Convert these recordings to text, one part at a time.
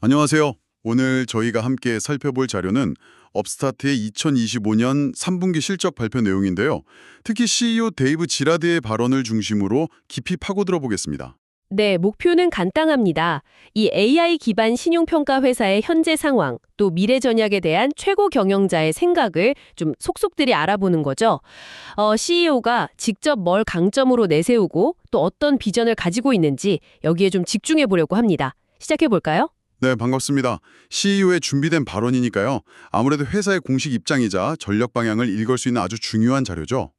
안녕하세요. 오늘 저희가 함께 살펴볼 자료는 업스타트의 2025년 3분기 실적 발표 내용인데요. 특히 CEO 데이브 지라드의 발언을 중심으로 깊이 파고들어 보겠습니다. 네, 목표는 간단합니다. 이 AI 기반 신용평가 회사의 현재 상황, 또 미래 전략에 대한 최고 경영자의 생각을 좀 속속들이 알아보는 거죠. CEO가 직접 뭘 강점으로 내세우고 또 어떤 비전을 가지고 있는지 여기에 좀 집중해 보려고 합니다. 시작해 볼까요? 네, 반갑습니다. CEO의 준비된 발언이니까요. 아무래도 회사의 공식 입장이자 전략 방향을 읽을 수 있는 아주 중요한 자료죠.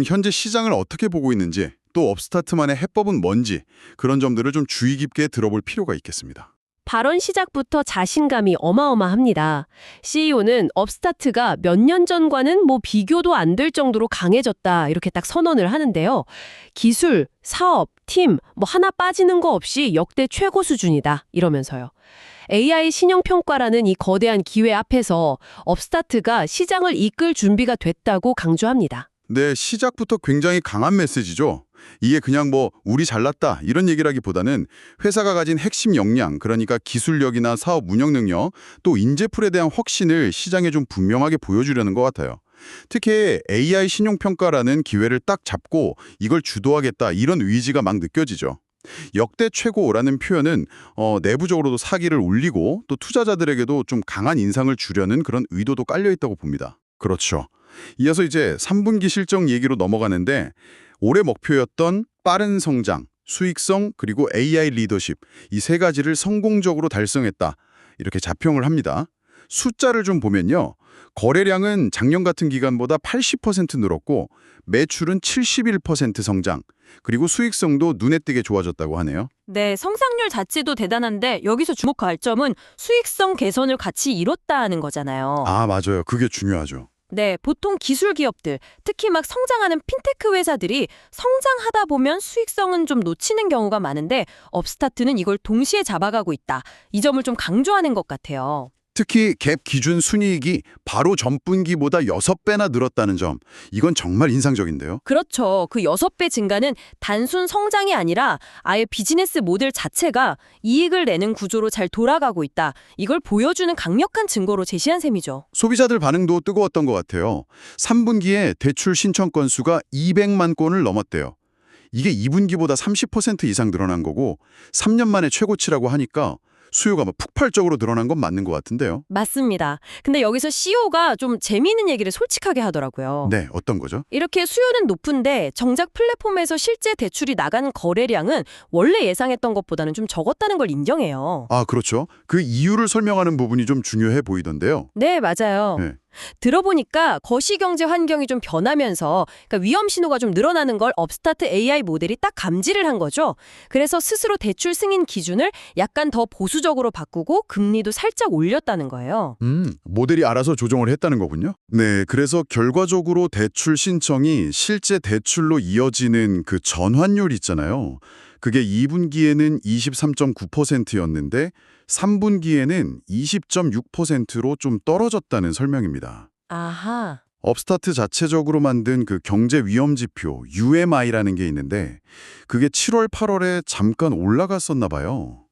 현재 시장을 어떻게 보고 있는지, 또 업스타트만의 해법은 뭔지 그런 점들을 좀 주의 깊게 들어볼 필요가 있겠습니다. 발언 시작부터 자신감이 어마어마합니다. CEO는 업스타트가 몇 년 전과는 뭐 비교도 안 될 정도로 강해졌다 이렇게 딱 선언을 하는데요. 기술, 사업, 팀 뭐 하나 빠지는 거 없이 역대 최고 수준이다 이러면서요. AI 신용평가라는 이 거대한 기회 앞에서 업스타트가 시장을 이끌 준비가 됐다고 강조합니다. 네, 시작부터 굉장히 강한 메시지죠. 이게 그냥 뭐 우리 잘났다 이런 얘기라기보다는 회사가 가진 핵심 역량, 그러니까 기술력이나 사업 운영 능력, 또 인재풀에 대한 확신을 시장에 좀 분명하게 보여주려는 것 같아요. 특히 AI 신용평가라는 기회를 딱 잡고 이걸 주도하겠다 이런 의지가 막 느껴지죠. 역대 최고라는 표현은 내부적으로도 사기를 울리고 또 투자자들에게도 좀 강한 인상을 주려는 그런 의도도 깔려 있다고 봅니다. 그렇죠. 이어서 이제 3분기 실적 얘기로 넘어가는데 올해 목표였던 빠른 성장, 수익성 그리고 AI 리더십 이 세 가지를 성공적으로 달성했다. 이렇게 자평을 합니다. 숫자를 좀 보면요. 거래량은 작년 같은 기간보다 80% 늘었고 매출은 71% 성장, 그리고 수익성도 눈에 띄게 좋아졌다고 하네요. 네, 성장률 자체도 대단한데 여기서 주목할 점은 수익성 개선을 같이 이뤘다는 거잖아요. 아, 맞아요. 그게 중요하죠. 네, 보통 기술 기업들, 특히 막 성장하는 핀테크 회사들이 성장하다 보면 수익성은 좀 놓치는 경우가 많은데 업스타트는 이걸 동시에 잡아가고 있다. 이 점을 좀 강조하는 것 같아요. 특히 갭 기준 순이익이 바로 전분기보다 6배나 늘었다는 점, 이건 정말 인상적인데요. 그렇죠. 그 6배 증가는 단순 성장이 아니라 아예 비즈니스 모델 자체가 이익을 내는 구조로 잘 돌아가고 있다. 이걸 보여주는 강력한 증거로 제시한 셈이죠. 소비자들 반응도 뜨거웠던 것 같아요. 3분기에 대출 신청 건수가 200만 건을 넘었대요. 이게 2분기보다 30% 이상 늘어난 거고 3년 만에 최고치라고 하니까 수요가 막 폭발적으로 늘어난 건 맞는 것 같은데요. 맞습니다. 근데 여기서 CEO가 좀 재미있는 얘기를 솔직하게 하더라고요. 네, 어떤 거죠? 이렇게 수요는 높은데 정작 플랫폼에서 실제 대출이 나간 거래량은 원래 예상했던 것보다는 좀 적었다는 걸 인정해요. 아, 그렇죠. 그 이유를 설명하는 부분이 좀 중요해 보이던데요. 네, 맞아요. 네. 들어보니까 거시경제 환경이 좀 변하면서 그러니까 위험 신호가 좀 늘어나는 걸 업스타트 AI 모델이 딱 감지를 한 거죠. 그래서 스스로 대출 승인 기준을 약간 더 보수적으로 바꾸고 금리도 살짝 올렸다는 거예요. 모델이 알아서 조정을 했다는 거군요. 네, 그래서 결과적으로 대출 신청이 실제 대출로 이어지는 그 전환율 있잖아요. 그게 2분기에는 23.9%였는데 3분기에는 20.6%로 좀 떨어졌다는 설명입니다. 아하. 업스타트 자체적으로 만든 그 경제 위험 지표 UMI라는 게 있는데 그게 7월, 8월에 잠깐 올라갔었나 봐요.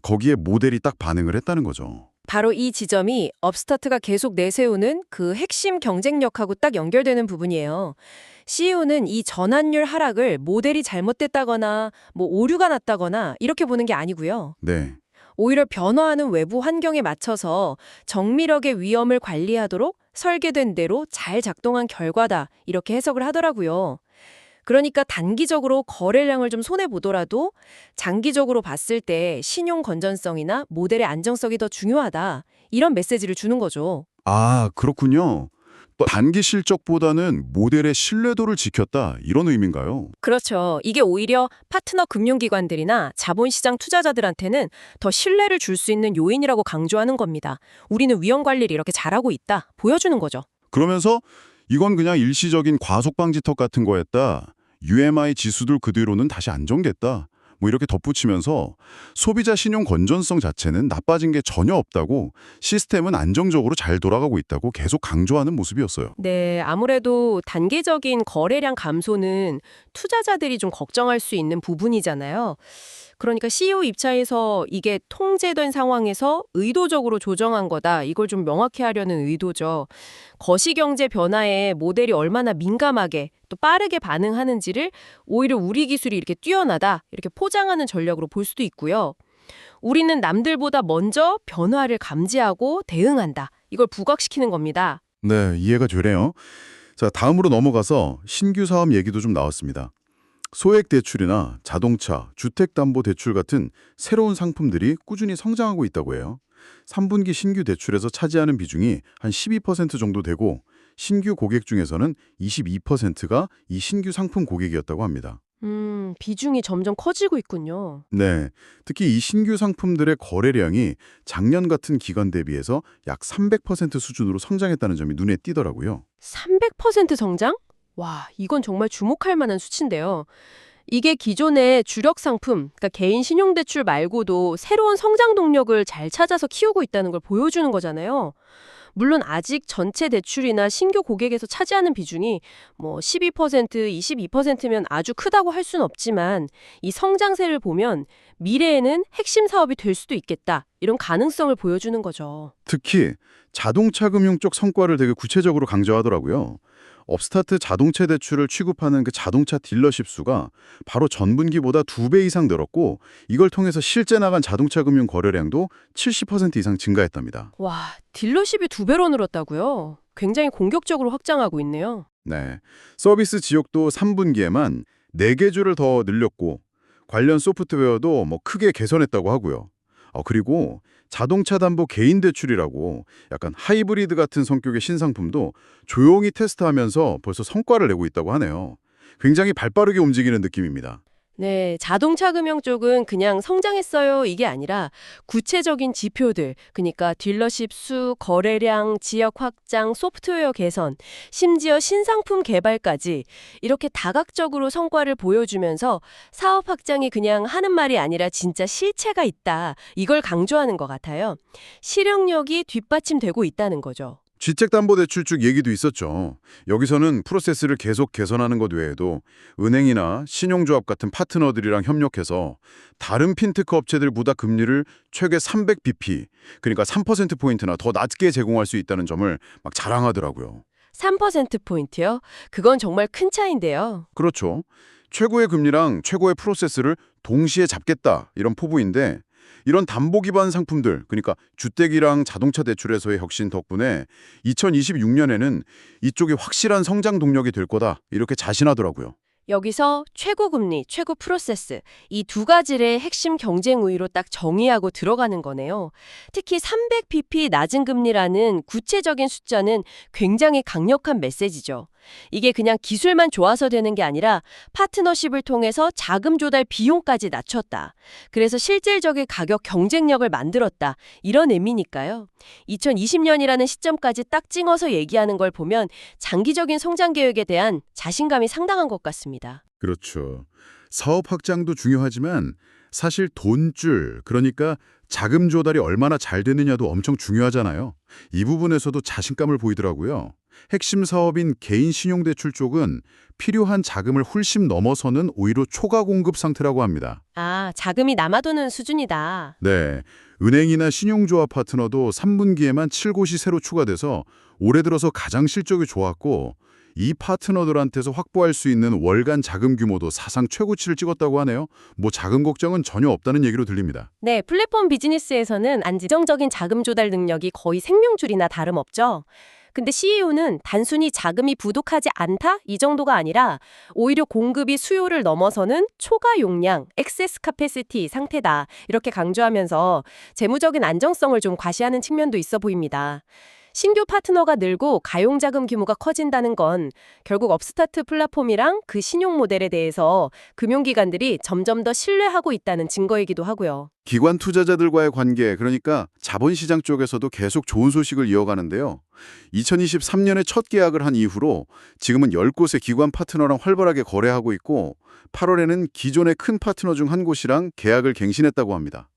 거기에 모델이 딱 반응을 했다는 거죠. 바로 이 지점이 업스타트가 계속 내세우는 그 핵심 경쟁력하고 딱 연결되는 부분이에요. CEO는 이 전환율 하락을 모델이 잘못됐다거나 뭐 오류가 났다거나 이렇게 보는 게 아니고요. 네. 오히려 변화하는 외부 환경에 맞춰서 정밀하게 위험을 관리하도록 설계된 대로 잘 작동한 결과다 이렇게 해석을 하더라고요. 그러니까 단기적으로 거래량을 좀 손해보더라도 장기적으로 봤을 때 신용 건전성이나 모델의 안정성이 더 중요하다 이런 메시지를 주는 거죠. 아, 그렇군요. 단기 실적보다는 모델의 신뢰도를 지켰다 이런 의미인가요? 그렇죠. 이게 오히려 파트너 금융기관들이나 자본시장 투자자들한테는 더 신뢰를 줄 수 있는 요인이라고 강조하는 겁니다. 우리는 위험 관리를 이렇게 잘하고 있다 보여주는 거죠. 그러면서 이건 그냥 일시적인 과속 방지턱 같은 거였다. UMI 지수들 그대로는 다시 안정됐다. 뭐 이렇게 덧붙이면서 소비자 신용 건전성 자체는 나빠진 게 전혀 없다고 시스템은 안정적으로 잘 돌아가고 있다고 계속 강조하는 모습이었어요. 네, 아무래도 단계적인 거래량 감소는 투자자들이 좀 걱정할 수 있는 부분이잖아요. 그러니까 CEO 입장에서 이게 통제된 상황에서 의도적으로 조정한 거다. 이걸 좀 명확히 하려는 의도죠. 거시경제 변화에 모델이 얼마나 민감하게 또 빠르게 반응하는지를 오히려 우리 기술이 이렇게 뛰어나다. 이렇게 포장하는 전략으로 볼 수도 있고요. 우리는 남들보다 먼저 변화를 감지하고 대응한다. 이걸 부각시키는 겁니다. 네, 이해가 되네요. 자, 다음으로 넘어가서 신규 사업 얘기도 좀 나왔습니다. 소액 대출이나 자동차, 주택담보대출 같은 새로운 상품들이 꾸준히 성장하고 있다고 해요. 3분기 신규 대출에서 차지하는 비중이 한 12% 정도 되고 신규 고객 중에서는 22%가 이 신규 상품 고객이었다고 합니다. 비중이 점점 커지고 있군요. 네, 특히 이 신규 상품들의 거래량이 작년 같은 기간 대비해서 약 300% 수준으로 성장했다는 점이 눈에 띄더라고요. 300% 성장? 와, 이건 정말 주목할 만한 수치인데요. 이게 기존의 주력 상품, 그러니까 개인 신용대출 말고도 새로운 성장 동력을 잘 찾아서 키우고 있다는 걸 보여주는 거잖아요. 물론 아직 전체 대출이나 신규 고객에서 차지하는 비중이 뭐 12%, 22%면 아주 크다고 할 수는 없지만 이 성장세를 보면 미래에는 핵심 사업이 될 수도 있겠다. 이런 가능성을 보여주는 거죠. 특히 자동차 금융 쪽 성과를 되게 구체적으로 강조하더라고요. 업스타트 자동차 대출을 취급하는 그 자동차 딜러십 수가 바로 전분기보다 2배 이상 늘었고 이걸 통해서 실제 나간 자동차 금융 거래량도 70% 이상 증가했답니다. 와, 딜러십이 2배로 늘었다고요? 굉장히 공격적으로 확장하고 있네요. 네, 서비스 지역도 3분기에만 4개 주를 더 늘렸고 관련 소프트웨어도 뭐 크게 개선했다고 하고요. 그리고 자동차 담보 개인 대출이라고 약간 하이브리드 같은 성격의 신상품도 조용히 테스트하면서 벌써 성과를 내고 있다고 하네요. 굉장히 발빠르게 움직이는 느낌입니다. 네, 자동차 금융 쪽은 그냥 성장했어요 이게 아니라 구체적인 지표들, 그러니까 딜러십 수, 거래량, 지역 확장, 소프트웨어 개선, 심지어 신상품 개발까지 이렇게 다각적으로 성과를 보여주면서 사업 확장이 그냥 하는 말이 아니라 진짜 실체가 있다. 이걸 강조하는 것 같아요. 실행력이 뒷받침되고 있다는 거죠. 주택담보대출 쪽 얘기도 있었죠. 여기서는 프로세스를 계속 개선하는 것 외에도 은행이나 신용조합 같은 파트너들이랑 협력해서 다른 핀테크 업체들보다 금리를 최대 300bp, 그러니까 3%포인트나 더 낮게 제공할 수 있다는 점을 막 자랑하더라고요. 3%포인트요? 그건 정말 큰 차이인데요. 그렇죠. 최고의 금리랑 최고의 프로세스를 동시에 잡겠다 이런 포부인데 이런 담보 기반 상품들, 그러니까 주택이랑 자동차 대출에서의 혁신 덕분에 2026년에는 이쪽이 확실한 성장 동력이 될 거다 이렇게 자신하더라고요. 여기서 최고 금리, 최고 프로세스 이 두 가지를 핵심 경쟁 우위로 딱 정의하고 들어가는 거네요. 특히 300bp 낮은 금리라는 구체적인 숫자는 굉장히 강력한 메시지죠. 이게 그냥 기술만 좋아서 되는 게 아니라 파트너십을 통해서 자금 조달 비용까지 낮췄다. 그래서 실질적인 가격 경쟁력을 만들었다. 이런 의미니까요. 2020년이라는 시점까지 딱 찍어서 얘기하는 걸 보면 장기적인 성장 계획에 대한 자신감이 상당한 것 같습니다. 그렇죠. 사업 확장도 중요하지만 사실 돈줄, 그러니까 자금 조달이 얼마나 잘 되느냐도 엄청 중요하잖아요. 이 부분에서도 자신감을 보이더라고요. 핵심 사업인 개인 신용대출 쪽은 필요한 자금을 훨씬 넘어서는 오히려 초과 공급 상태라고 합니다. 아, 자금이 남아도는 수준이다. 네, 은행이나 신용조합 파트너도 3분기에만 7곳이 새로 추가돼서 올해 들어서 가장 실적이 좋았고 이 파트너들한테서 확보할 수 있는 월간 자금 규모도 사상 최고치를 찍었다고 하네요. 뭐 자금 걱정은 전혀 없다는 얘기로 들립니다. 네, 플랫폼 비즈니스에서는 안정적인 자금 조달 능력이 거의 생명줄이나 다름없죠. 근데 CEO는 단순히 자금이 부족하지 않다? 이 정도가 아니라 오히려 공급이 수요를 넘어서는 초과 용량, excess capacity 상태다. 이렇게 강조하면서 재무적인 안정성을 좀 과시하는 측면도 있어 보입니다. 신규 파트너가 늘고 가용자금 규모가 커진다는 건 결국 업스타트 플랫폼이랑 그 신용 모델에 대해서 금융기관들이 점점 더 신뢰하고 있다는 증거이기도 하고요. 기관 투자자들과의 관계, 그러니까 자본시장 쪽에서도 계속 좋은 소식을 이어가는데요. 2023년에 첫 계약을 한 이후로 지금은 10곳의 기관 파트너랑 활발하게 거래하고 있고 8월에는 기존의 큰 파트너 중 한 곳이랑 계약을 갱신했다고 합니다.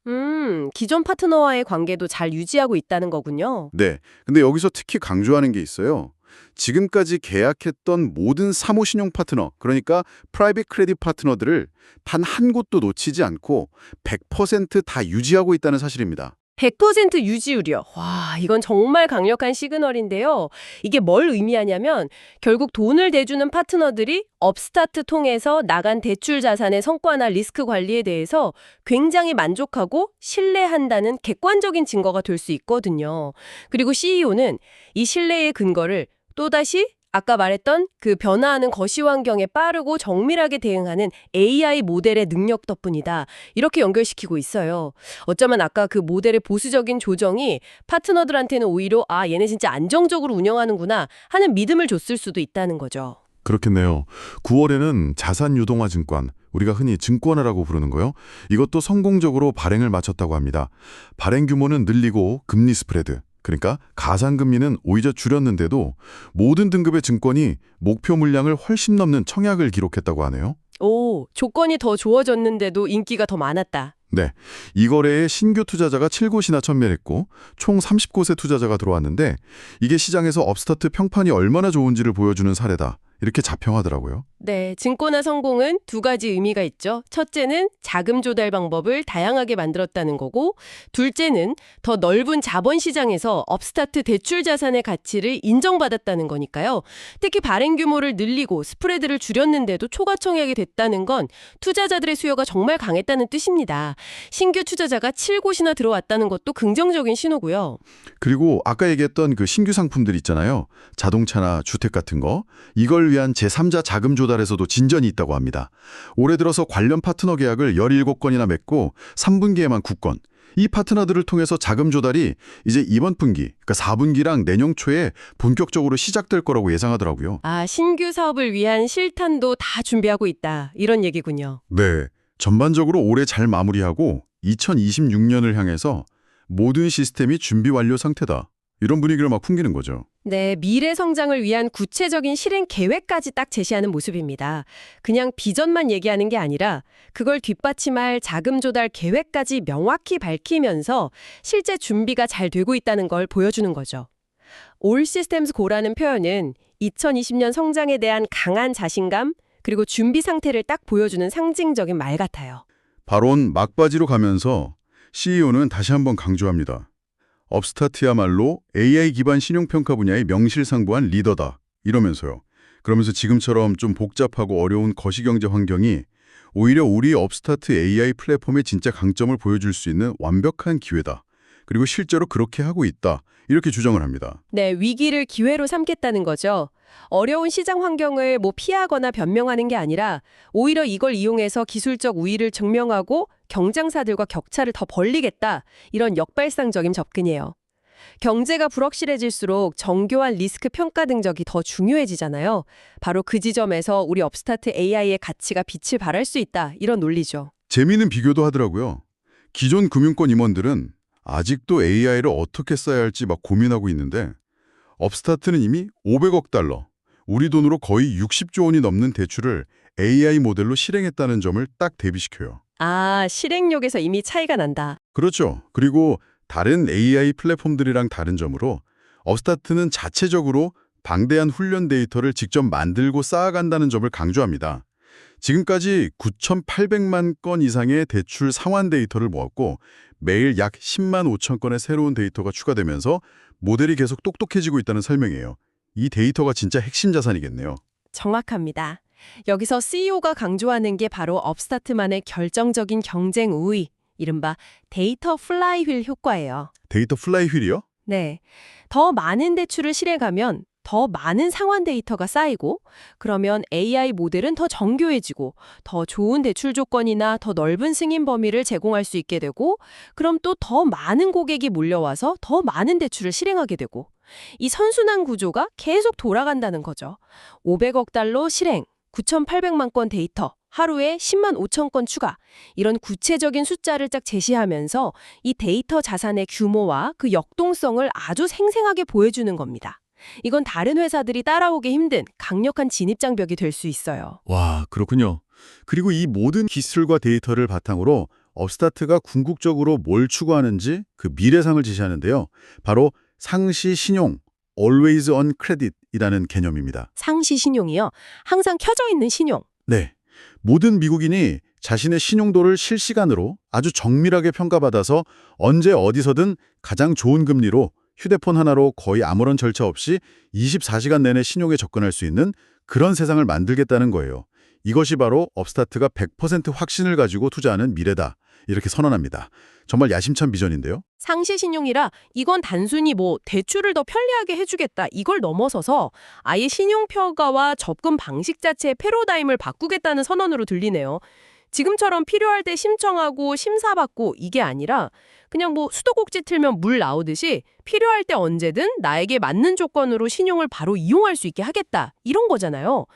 기존 파트너와의 관계도 잘 유지하고 있다는 거군요. 네, 근데 여기서 특히 강조하는 게 있어요. 지금까지 계약했던 모든 사모신용 파트너, 그러니까 프라이빗 크레딧 파트너들을 단 한 곳도 놓치지 않고 100%다 유지하고 있다는 사실입니다. 100% 유지율이요. 와, 이건 정말 강력한 시그널인데요. 이게 뭘 의미하냐면 결국 돈을 대주는 파트너들이 업스타트 통해서 나간 대출 자산의 성과나 리스크 관리에 대해서 굉장히 만족하고 신뢰한다는 객관적인 증거가 될 수 있거든요. 그리고 CEO는 이 신뢰의 근거를 또다시 아까 말했던 그 변화하는 거시 환경에 빠르고 정밀하게 대응하는 AI 모델의 능력 덕분이다. 이렇게 연결시키고 있어요. 어쩌면 아까 그 모델의 보수적인 조정이 파트너들한테는 오히려 얘네 진짜 안정적으로 운영하는구나 하는 믿음을 줬을 수도 있다는 거죠. 그렇겠네요. 9월에는 자산유동화증권, 우리가 흔히 증권화라고 부르는 거요. 이것도 성공적으로 발행을 마쳤다고 합니다. 발행 규모는 늘리고 금리 스프레드, 그러니까 가상금리는 오히려 줄였는데도 모든 등급의 증권이 목표 물량을 훨씬 넘는 청약을 기록했다고 하네요. 오, 조건이 더 좋아졌는데도 인기가 더 많았다. 네, 이 거래에 신규 투자자가 7곳이나 참여했고 총 30곳의 투자자가 들어왔는데 이게 시장에서 업스타트 평판이 얼마나 좋은지를 보여주는 사례다. 이렇게 자평하더라고요. 네, 증권화 성공은 두 가지 의미가 있죠. 첫째는 자금 조달 방법을 다양하게 만들었다는 거고, 둘째는 더 넓은 자본 시장에서 업스타트 대출 자산의 가치를 인정받았다는 거니까요. 특히 발행 규모를 늘리고 스프레드를 줄였는데도 초과 청약이 됐다는 건 투자자들의 수요가 정말 강했다는 뜻입니다. 신규 투자자가 7곳이나 들어왔다는 것도 긍정적인 신호고요. 그리고 아까 얘기했던 그 신규 상품들 있잖아요. 자동차나 주택 같은 거. 이걸 위한 제3자 자금 조달에서도 진전이 있다고 합니다. 올해 들어서 관련 파트너 계약을 17건이나 맺고 3분기에만 9건. 이 파트너들을 통해서 자금 조달이 이제 이번 분기, 그러니까 4분기랑 내년 초에 본격적으로 시작될 거라고 예상하더라고요. 신규 사업을 위한 실탄도 다 준비하고 있다. 이런 얘기군요. 네, 전반적으로 올해 잘 마무리하고 2026년을 향해서 모든 시스템이 준비 완료 상태다. 이런 분위기를 막 풍기는 거죠. 네, 미래 성장을 위한 구체적인 실행 계획까지 딱 제시하는 모습입니다. 그냥 비전만 얘기하는 게 아니라 그걸 뒷받침할 자금 조달 계획까지 명확히 밝히면서 실제 준비가 잘 되고 있다는 걸 보여주는 거죠. All Systems Go라는 표현은 2020년 성장에 대한 강한 자신감 그리고 준비 상태를 딱 보여주는 상징적인 말 같아요. 발언 막바지로 가면서 CEO는 다시 한번 강조합니다. 업스타트야말로 AI 기반 신용평가 분야의 명실상부한 리더다. 이러면서요. 그러면서 지금처럼 좀 복잡하고 어려운 거시경제 환경이 오히려 우리 업스타트 AI 플랫폼의 진짜 강점을 보여줄 수 있는 완벽한 기회다. 그리고 실제로 그렇게 하고 있다. 이렇게 주장을 합니다. 네, 위기를 기회로 삼겠다는 거죠. 어려운 시장 환경을 피하거나 변명하는 게 아니라 오히려 이걸 이용해서 기술적 우위를 증명하고 경쟁사들과 격차를 더 벌리겠다. 이런 역발상적인 접근이에요. 경제가 불확실해질수록 정교한 리스크 평가 등적이 더 중요해지잖아요. 바로 그 지점에서 우리 업스타트 AI의 가치가 빛을 발할 수 있다. 이런 논리죠. 재미있는 비교도 하더라고요. 기존 금융권 임원들은 아직도 AI를 어떻게 써야 할지 막 고민하고 있는데 업스타트는 이미 500억 달러, 우리 돈으로 거의 60조 원이 넘는 대출을 AI 모델로 실행했다는 점을 딱 대비시켜요. 실행력에서 이미 차이가 난다. 그렇죠. 그리고 다른 AI 플랫폼들이랑 다른 점으로 업스타트는 자체적으로 방대한 훈련 데이터를 직접 만들고 쌓아간다는 점을 강조합니다. 지금까지 9,800만 건 이상의 대출 상환 데이터를 모았고 매일 약 10만 5천 건의 새로운 데이터가 추가되면서 모델이 계속 똑똑해지고 있다는 설명이에요. 이 데이터가 진짜 핵심 자산이겠네요. 정확합니다. 여기서 CEO가 강조하는 게 바로 업스타트만의 결정적인 경쟁 우위, 이른바 데이터 플라이휠 효과예요. 데이터 플라이휠이요? 네. 더 많은 대출을 실행하면 더 많은 상환 데이터가 쌓이고 그러면 AI 모델은 더 정교해지고 더 좋은 대출 조건이나 더 넓은 승인 범위를 제공할 수 있게 되고 그럼 또 더 많은 고객이 몰려와서 더 많은 대출을 실행하게 되고 이 선순환 구조가 계속 돌아간다는 거죠. 500억 달러 실행, 9,800만 건 데이터, 하루에 10만 5천 건 추가. 이런 구체적인 숫자를 딱 제시하면서 이 데이터 자산의 규모와 그 역동성을 아주 생생하게 보여주는 겁니다. 이건 다른 회사들이 따라오기 힘든 강력한 진입장벽이 될 수 있어요. 와, 그렇군요. 그리고 이 모든 기술과 데이터를 바탕으로 업스타트가 궁극적으로 뭘 추구하는지 그 미래상을 제시하는데요. 바로 상시 신용, always on credit이라는 개념입니다. 상시 신용이요. 항상 켜져 있는 신용. 네. 모든 미국인이 자신의 신용도를 실시간으로 아주 정밀하게 평가받아서 언제 어디서든 가장 좋은 금리로 휴대폰 하나로 거의 아무런 절차 없이 24시간 내내 신용에 접근할 수 있는 그런 세상을 만들겠다는 거예요. 이것이 바로 업스타트가 100% 확신을 가지고 투자하는 미래다. 이렇게 선언합니다. 정말 야심찬 비전인데요. 상시 신용이라 이건 단순히 뭐 대출을 더 편리하게 해주겠다 이걸 넘어서서 아예 신용 평가와 접근 방식 자체의 패러다임을 바꾸겠다는 선언으로 들리네요. 지금처럼 필요할 때 심청하고 심사받고 이게 아니라 그냥 뭐 수도꼭지 틀면 물 나오듯이 필요할 때 언제든 나에게 맞는 조건으로 신용을 바로 이용할 수 있게 하겠다 이런 거잖아요.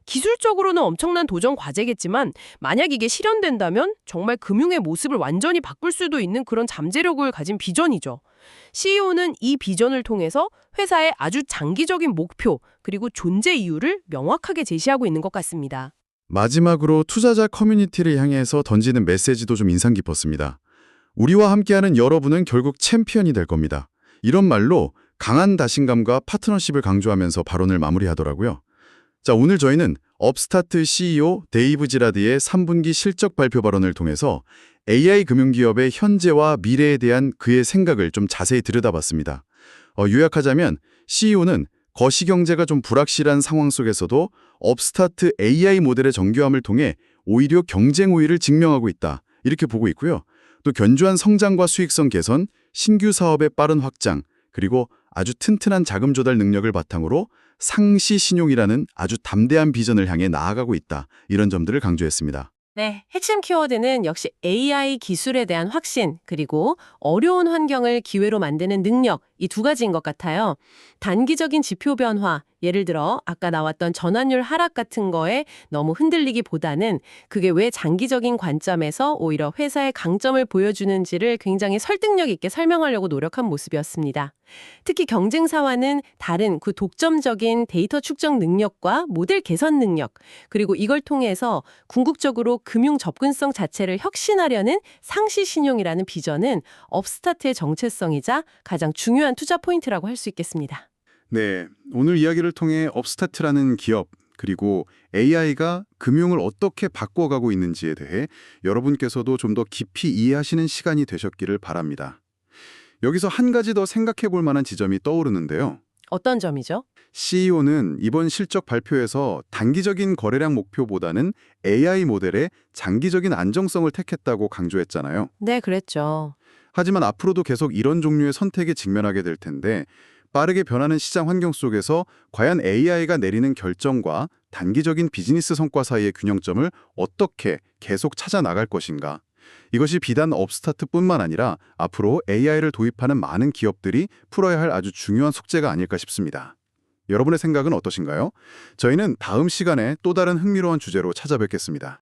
기술적으로는 엄청난 도전 과제겠지만 만약 이게 실현된다면 정말 금융의 모습을 완전히 바꿀 수도 있는 그런 잠재력을 가진 비전이죠. CEO는 이 비전을 통해서 회사의 아주 장기적인 목표 그리고 존재 이유를 명확하게 제시하고 있는 것 같습니다. 마지막으로 투자자 커뮤니티를 향해서 던지는 메시지도 좀 인상 깊었습니다. 우리와 함께하는 여러분은 결국 챔피언이 될 겁니다. 이런 말로 강한 자신감과 파트너십을 강조하면서 발언을 마무리하더라고요. 자, 오늘 저희는 업스타트 CEO 데이브 지라드의 3분기 실적 발표 발언을 통해서 AI 금융기업의 현재와 미래에 대한 그의 생각을 좀 자세히 들여다봤습니다. 요약하자면 CEO는 거시경제가 좀 불확실한 상황 속에서도 업스타트 AI 모델의 정교함을 통해 오히려 경쟁 우위를 증명하고 있다. 이렇게 보고 있고요. 또 견조한 성장과 수익성 개선, 신규 사업의 빠른 확장, 그리고 아주 튼튼한 자금 조달 능력을 바탕으로 상시 신용이라는 아주 담대한 비전을 향해 나아가고 있다. 이런 점들을 강조했습니다. 네, 핵심 키워드는 역시 AI 기술에 대한 확신, 그리고 어려운 환경을 기회로 만드는 능력, 이 두 가지인 것 같아요. 단기적인 지표 변화, 예를 들어 아까 나왔던 전환율 하락 같은 거에 너무 흔들리기보다는 그게 왜 장기적인 관점에서 오히려 회사의 강점을 보여주는지를 굉장히 설득력 있게 설명하려고 노력한 모습이었습니다. 특히 경쟁사와는 다른 그 독점적인 데이터 축적 능력과 모델 개선 능력, 그리고 이걸 통해서 궁극적으로 금융 접근성 자체를 혁신하려는 상시 신용이라는 비전은 업스타트의 정체성이자 가장 중요한 투자 포인트라고 할 수 있겠습니다. 네, 오늘 이야기를 통해 업스타트라는 기업 그리고 AI가 금융을 어떻게 바꿔가고 있는지에 대해 여러분께서도 좀 더 깊이 이해하시는 시간이 되셨기를 바랍니다. 여기서 한 가지 더 생각해 볼 만한 지점이 떠오르는데요. 어떤 점이죠? CEO는 이번 실적 발표에서 단기적인 거래량 목표보다는 AI 모델의 장기적인 안정성을 택했다고 강조했잖아요. 네, 그랬죠. 하지만 앞으로도 계속 이런 종류의 선택에 직면하게 될 텐데 빠르게 변하는 시장 환경 속에서 과연 AI가 내리는 결정과 단기적인 비즈니스 성과 사이의 균형점을 어떻게 계속 찾아 나갈 것인가? 이것이 비단 업스타트뿐만 아니라 앞으로 AI를 도입하는 많은 기업들이 풀어야 할 아주 중요한 숙제가 아닐까 싶습니다. 여러분의 생각은 어떠신가요? 저희는 다음 시간에 또 다른 흥미로운 주제로 찾아뵙겠습니다.